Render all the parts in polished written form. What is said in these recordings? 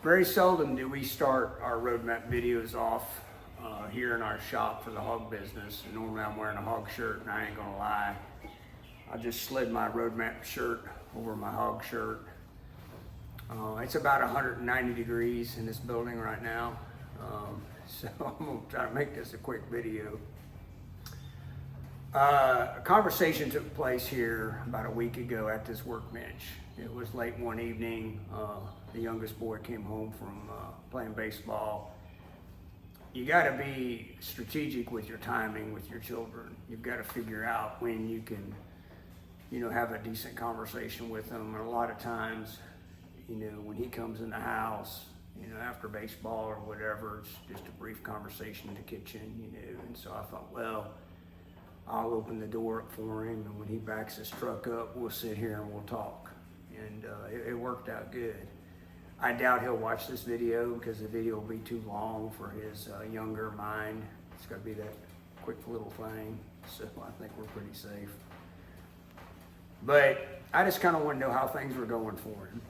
Very seldom do we start our roadmap videos off here in our shop for the hog business. Normally I'm wearing a hog shirt, and I ain't gonna lie, I just slid my roadmap shirt over my hog shirt. It's about 190 degrees in this building right now, so I'm gonna try to make this a quick video. A conversation took place here about a week ago at this workbench. It was late one evening. The youngest boy came home from playing baseball. You got to be strategic with your timing with your children. You've got to figure out when you can, have a decent conversation with them. And a lot of times, when he comes in the house, after baseball or whatever, it's just a brief conversation in the kitchen, And so I thought, well, I'll open the door up for him, and when he backs his truck up, we'll sit here and we'll talk. And it worked out good. I doubt he'll watch this video because the video will be too long for his younger mind. It's got to be that quick little thing, so I think we're pretty safe. But I just kind of want to know how things were going for him.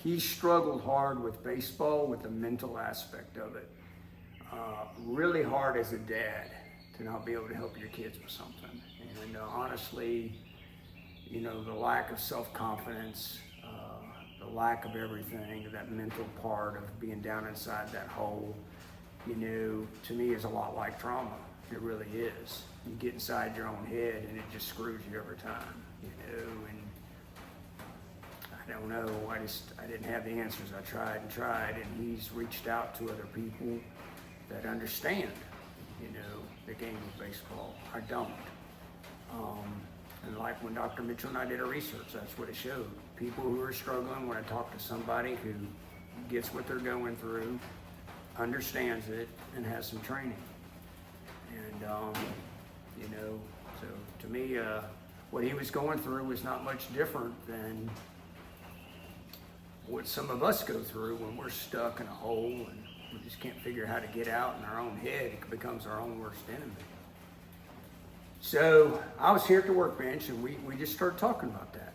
He struggled hard with baseball, with the mental aspect of it. Really hard as a dad to not be able to help your kids with something. And honestly, the lack of self-confidence, the lack of everything, that mental part of being down inside that hole, to me is a lot like trauma. It really is. You get inside your own head and it just screws you every time, and I don't know, I didn't have the answers. I tried and tried, and he's reached out to other people that understand, the game of baseball. I don't. And like when Dr. Mitchell and I did our research, that's what it showed. People who are struggling, when I talk to somebody who gets what they're going through, understands it, and has some training. And, so to me, what he was going through was not much different than what some of us go through when we're stuck in a hole and we just can't figure out how to get out in our own head. It becomes our own worst enemy. So I was here at the workbench, and we just started talking about that.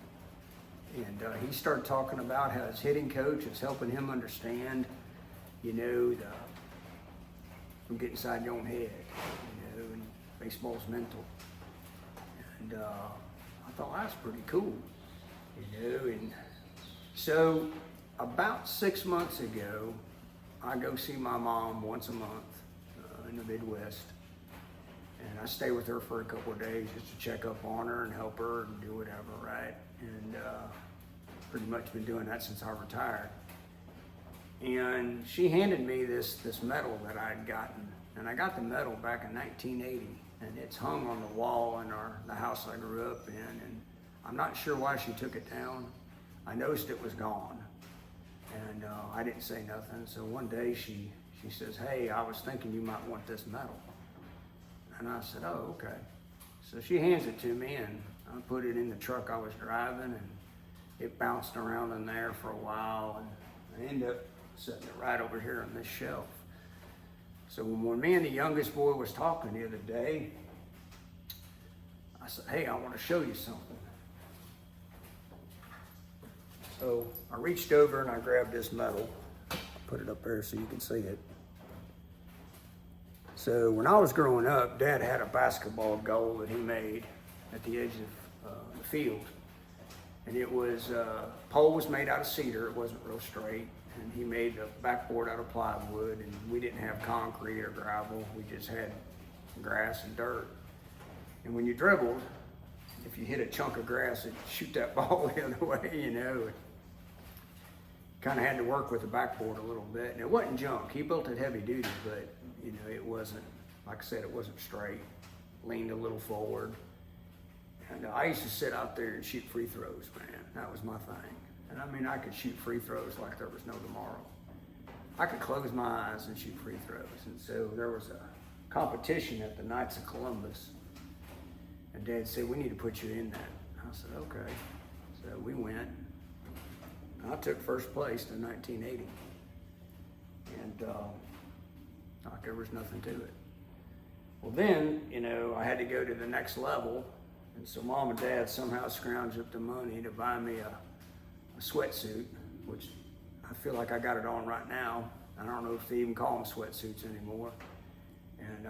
And he started talking about how his hitting coach is helping him understand, from getting inside your own head, and baseball's mental. And I thought, that's pretty cool, and so about 6 months ago, I go see my mom once a month in the Midwest. And I stay with her for a couple of days just to check up on her and help her and do whatever, right? And pretty much been doing that since I retired. And she handed me this medal that I had gotten. And I got the medal back in 1980. And it's hung on the wall in the house I grew up in. And I'm not sure why she took it down. I noticed it was gone. And I didn't say nothing. So one day she says, hey, I was thinking you might want this medal. And I said, oh, okay. So she hands it to me, and I put it in the truck I was driving, and it bounced around in there for a while, and I ended up setting it right over here on this shelf. So when me and the youngest boy was talking the other day, I said, hey, I want to show you something. So I reached over and I grabbed this medal. Put it up there so you can see it. So when I was growing up, Dad had a basketball goal that he made at the edge of the field. And it was, pole was made out of cedar, it wasn't real straight. And he made the backboard out of plywood, and we didn't have concrete or gravel, we just had grass and dirt. And when you dribbled, if you hit a chunk of grass, it'd shoot that ball the other way, Kind of had to work with the backboard a little bit. And it wasn't junk, he built it heavy duty, but it wasn't, like I said, it wasn't straight. Leaned a little forward. And I used to sit out there and shoot free throws, man. That was my thing. And I could shoot free throws like there was no tomorrow. I could close my eyes and shoot free throws. And so there was a competition at the Knights of Columbus. And Dad said, we need to put you in that. I said, okay. So we went. I took first place in 1980. And like there was nothing to it. Well then, I had to go to the next level. And so Mom and Dad somehow scrounged up the money to buy me a sweatsuit, which I feel like I got it on right now. I don't know if they even call them sweatsuits anymore. And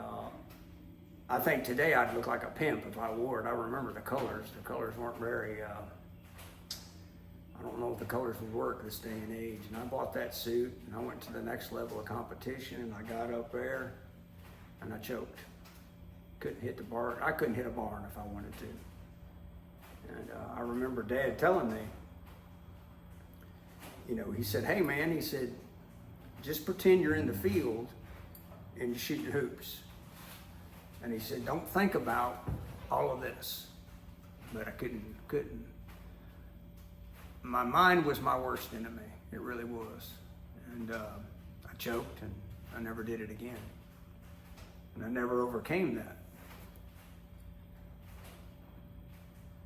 I think today I'd look like a pimp if I wore it. I remember the colors. The colors weren't very, I don't know if the colors would work this day and age. And I bought that suit and I went to the next level of competition, and I got up there and I choked. Couldn't hit the bar. I couldn't hit a barn if I wanted to. And I remember Dad telling me, you know, he said, hey man, he said, just pretend you're in the field and you're shooting hoops. And he said, don't think about all of this. But I couldn't. My mind was my worst enemy. It really was. And I choked and I never did it again. And I never overcame that.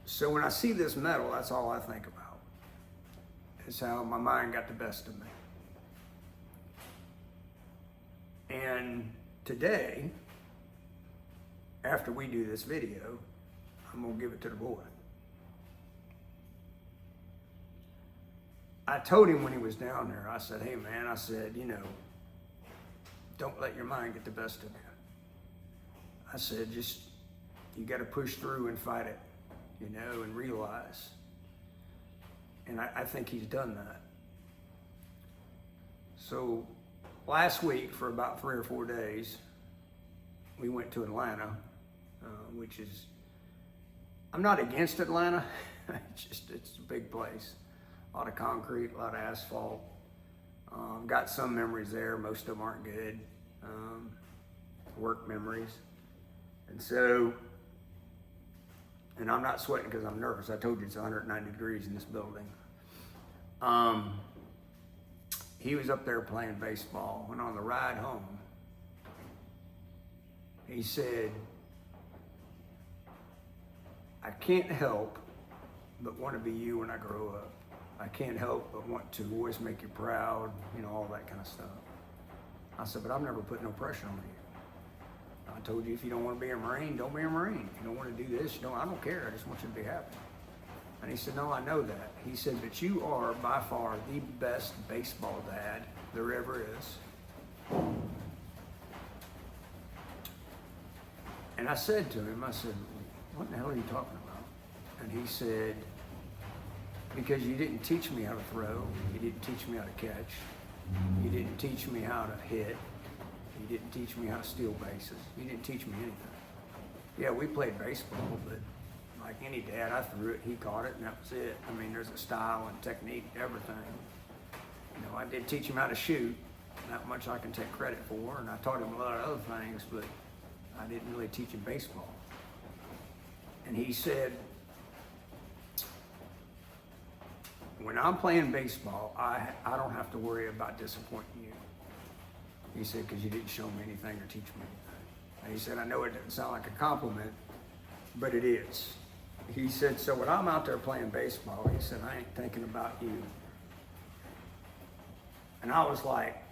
So when I see this medal, that's all I think about. It's how my mind got the best of me. And today, after we do this video, I'm gonna give it to the boy. I told him when he was down there, I said, hey man, I said, you know, don't let your mind get the best of you. I said, just, you gotta push through and fight it, you know, and realize. And I think he's done that. So last week, for about 3 or 4 days, we went to Atlanta, which is, I'm not against Atlanta, it's a big place. A lot of concrete, a lot of asphalt. Got some memories there, most of them aren't good. Work memories. And so, and I'm not sweating because I'm nervous. I told you it's 190 degrees in this building. He was up there playing baseball, and on the ride home, he said, I can't help but want to be you when I grow up. I can't help but want to always make you proud, you know, all that kind of stuff. I said, but I've never put no pressure on you. I told you, if you don't want to be a Marine, don't be a Marine. If you don't want to do this, I don't care. I just want you to be happy. And he said, no, I know that. He said, but you are by far the best baseball dad there ever is. And I said to him, I said, what the hell are you talking about? And he said, because you didn't teach me how to throw, you didn't teach me how to catch, you didn't teach me how to hit, you didn't teach me how to steal bases, you didn't teach me anything. Yeah, we played baseball, but like any dad, I threw it, he caught it, and that was it. I mean, there's a style and technique, everything. You know, I did teach him how to shoot, not much I can take credit for, and I taught him a lot of other things, but I didn't really teach him baseball. And he said, when I'm playing baseball, I don't have to worry about disappointing you. He said, because you didn't show me anything or teach me anything. And he said, I know it doesn't sound like a compliment, but it is. He said, so when I'm out there playing baseball, he said, I ain't thinking about you. And I was like,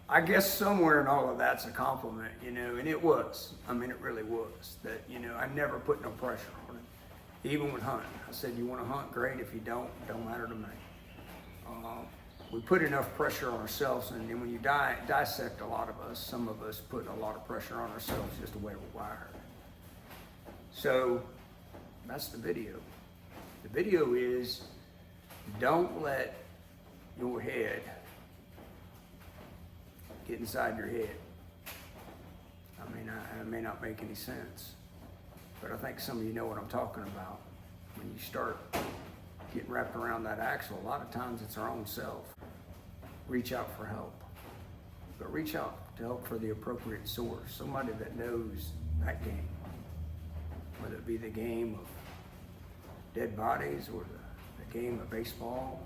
I guess somewhere in all of that's a compliment, you know, and it was. I mean, it really was. That, you know, I never put no pressure on it, even with hunting. I said, you want to hunt, great. If you don't, it don't matter to me. We put enough pressure on ourselves, and then when you dissect a lot of us, some of us put a lot of pressure on ourselves just the way we're wired. So that's the video. The video is, don't let your head get inside your head. I mean, it may not make any sense, but I think some of you know what I'm talking about. When you start getting wrapped around that axle, a lot of times it's our own self. Reach out for help, but reach out to help for the appropriate source, somebody that knows that game, whether it be the game of dead bodies or the game of baseball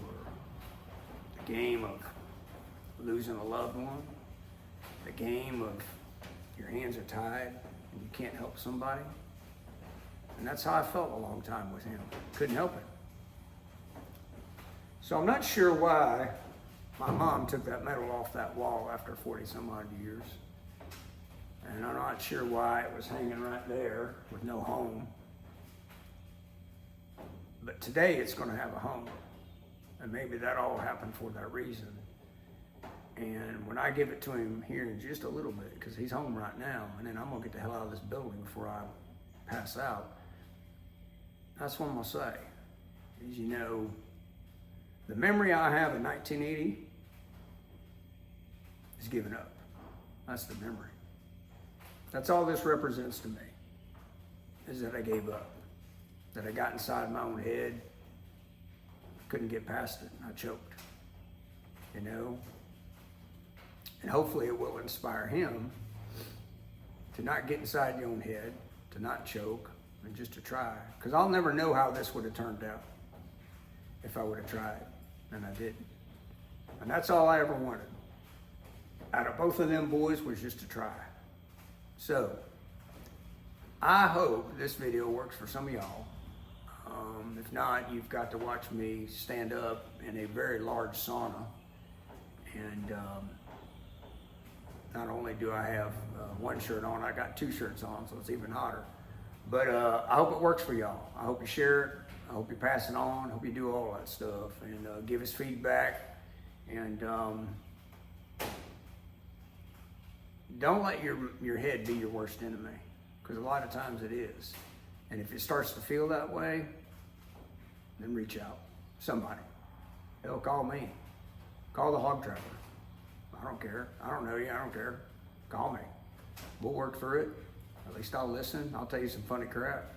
or the game of losing a loved one, the game of your hands are tied and you can't help somebody. And that's how I felt a long time with him. Couldn't help it. So I'm not sure why my mom took that medal off that wall after 40 some odd years. And I'm not sure why it was hanging right there with no home. But today it's going to have a home. And maybe that all happened for that reason. And when I give it to him here in just a little bit, because he's home right now, and then I'm gonna get the hell out of this building before I pass out, that's what I'm gonna say. Is, you know, the memory I have in 1980 is giving up. That's the memory. That's all this represents to me, is that I gave up. That I got inside my own head, couldn't get past it, and I choked. You know? And hopefully it will inspire him to not get inside your own head, to not choke, and just to try. Because I'll never know how this would have turned out if I would have tried, and I didn't. And that's all I ever wanted out of both of them boys, was just to try. So, I hope this video works for some of y'all. If not, you've got to watch me stand up in a very large sauna. And not only do I have one shirt on, I got two shirts on, so it's even hotter. But I hope it works for y'all. I hope you share it. I hope you pass it on. I hope you do all that stuff. And give us feedback. And don't let your head be your worst enemy, because a lot of times it is. And if it starts to feel that way, then reach out. Somebody. Hell, call me. Call the Hog Traveler. I don't care. I don't know you. I don't care. Call me. We'll work through it. At least I'll listen. I'll tell you some funny crap.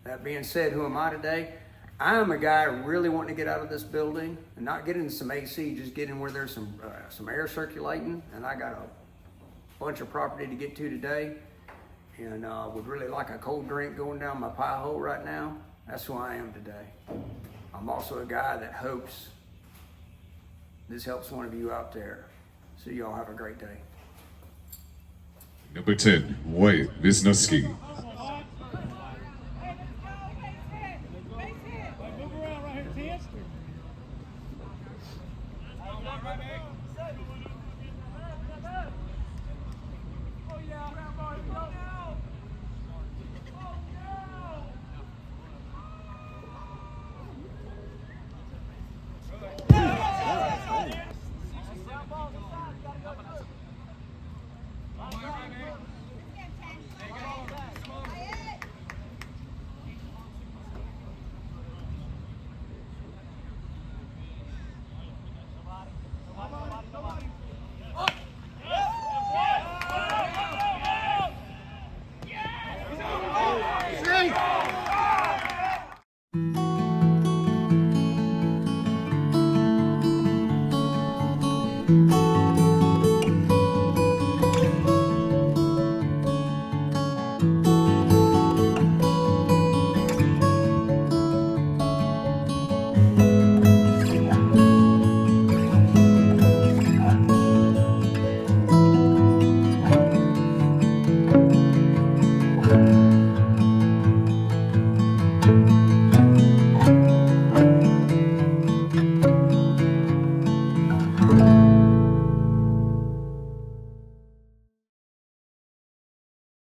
That being said, who am I today? I'm a guy really wanting to get out of this building and not get into some AC, just get in where there's some air circulating. And I got a bunch of property to get to today, and would really like a cold drink going down my pie hole right now. That's who I am today. I'm also a guy that hopes this helps one of you out there. So y'all have a great day. Number 10, Wyatt Wisniewski. Thank you.